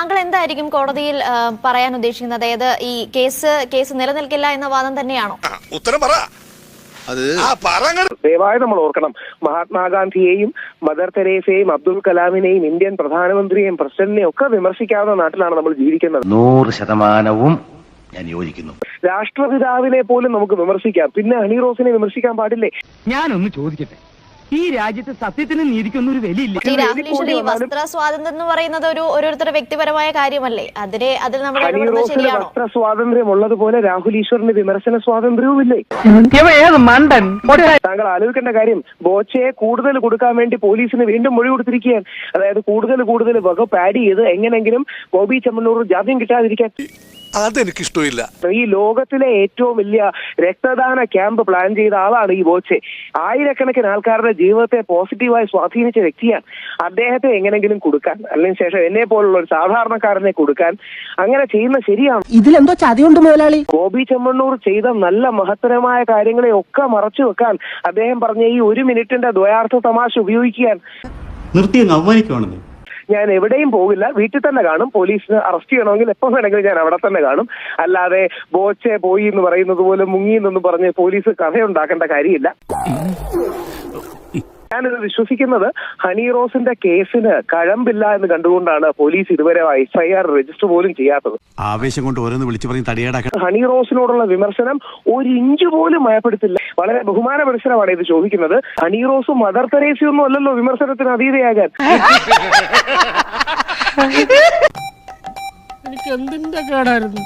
താങ്കൾ എന്തായിരിക്കും കോടതിയിൽ പറയാൻ ഉദ്ദേശിക്കുന്നത്? അതായത് ഈ കേസ് നിലനിൽക്കില്ല എന്ന വാദം തന്നെയാണോ? ഉത്തരം പറ. ദയവായി നമ്മൾ ഓർക്കണം, മഹാത്മാഗാന്ധിയെയും മദർ തെരേസയെയും അബ്ദുൽ കലാമിനെയും ഇന്ത്യൻ പ്രധാനമന്ത്രിയെയും പ്രസിഡന്റിനെയും ഒക്കെ വിമർശിക്കാവുന്ന നാട്ടിലാണ് നമ്മൾ ജീവിക്കുന്നത്. 100% ഞാൻ യോജിക്കുന്നു. രാഷ്ട്രപിതാവിനെ പോലും നമുക്ക് വിമർശിക്കാം, പിന്നെ ഹണി റോസിനെ വിമർശിക്കാൻ പാടില്ലേ? ഞാനൊന്ന് ചോദിക്കട്ടെ, ഈ രാജ്യത്ത് സത്യത്തിനും നീതിക്കൊന്നും ഒരു വിലയില്ല. ഈ വസ്ത്ര സ്വാതന്ത്ര്യം എന്ന് പറയുന്നത് ഓരോരുത്തരുടെ വ്യക്തിപരമായ കാര്യമല്ലേ? അതിൽ നമ്മൾ വസ്ത്ര സ്വാതന്ത്ര്യം ഉള്ളതുപോലെ രാഹുൽ ഈശ്വറിന് വിമർശന സ്വാതന്ത്ര്യവുമില്ലേ? താങ്കൾ ആലോചിക്കേണ്ട കാര്യം, ബോച്ചയെ കൂടുതൽ കൊടുക്കാൻ വേണ്ടി പോലീസിന് വീണ്ടും മൊഴി കൊടുത്തിരിക്കുകയാണ്. അതായത് കൂടുതൽ വകുപ്പ് ആഡ് ചെയ്ത് എങ്ങനെങ്കിലും ബോബി ചെമ്മണ്ണൂർ ജാമ്യം കിട്ടാതിരിക്കാൻ. അതെനിക്കിഷ്ടമില്ല. ഈ ലോകത്തിലെ ഏറ്റവും വലിയ രക്തദാന ക്യാമ്പ് പ്ലാൻ ചെയ്ത ആളാണ് ഈ ബോച്ചെ. ആയിരക്കണക്കിന് ആൾക്കാരുടെ ജീവിതത്തെ പോസിറ്റീവായി സ്വാധീനിച്ച വ്യക്തിയാണ്. അദ്ദേഹത്തെ എങ്ങനെങ്കിലും കൊടുക്കാൻ, അല്ലെങ്കിൽ ശേഷം എന്നെ പോലുള്ള ഒരു സാധാരണക്കാരനെ കൊടുക്കാൻ അങ്ങനെ ചെയ്യുന്ന ശരിയാണ്? ഇതിലെന്തോ ചതിയുണ്ട് മുതലാളി. ബോബി ചെമ്മണ്ണൂർ ചെയ്ത നല്ല മഹത്തരമായ കാര്യങ്ങളെ ഒക്കെ മറച്ചു വെക്കാൻ അദ്ദേഹം പറഞ്ഞ ഈ 1 മിനിറ്റിന്റെ ദ്വയാർത്ഥ തമാശ ഉപയോഗിക്കാൻ അവമാനിക്കുവാണെന്ന്. ഞാൻ എവിടെയും പോകില്ല, വീട്ടിൽ തന്നെ കാണും. പോലീസിന് അറസ്റ്റ് ചെയ്യണമെങ്കിൽ എപ്പോൾ വേണമെങ്കിലും ഞാൻ അവിടെ തന്നെ കാണും. അല്ലാതെ ബോച്ചെ പോയി എന്ന് പറയുന്നത് പോലെ മുങ്ങി എന്നൊന്നും പറഞ്ഞ് പോലീസ് കഥയുണ്ടാക്കേണ്ട കാര്യമില്ല. ഞാനിത് വിശ്വസിക്കുന്നത് ഹണി റോസിന്റെ കേസിന് കഴമ്പില്ല എന്ന് കണ്ടുകൊണ്ടാണ് പോലീസ് ഇതുവരെ FIR രജിസ്റ്റർ പോലും ചെയ്യാത്തത്. ആവേശം കൊണ്ട് ഓരോന്ന് വിളിച്ചു പറഞ്ഞ് തടിയേടാക്കാൻ ഹണി റോസിനോടുള്ള വിമർശനം 1 ഇഞ്ച് പോലും മയപ്പെടുത്തില്ല. വളരെ ബഹുമാന പരിസരമാണ് ഇത് ചോദിക്കുന്നത്. ഹണി റോസും മദർ തെരേസയും ഒന്നും അല്ലല്ലോ വിമർശനത്തിന് അതീതയാകാൻ. എനിക്ക് എന്തിന്റെ കേടായിരുന്നു?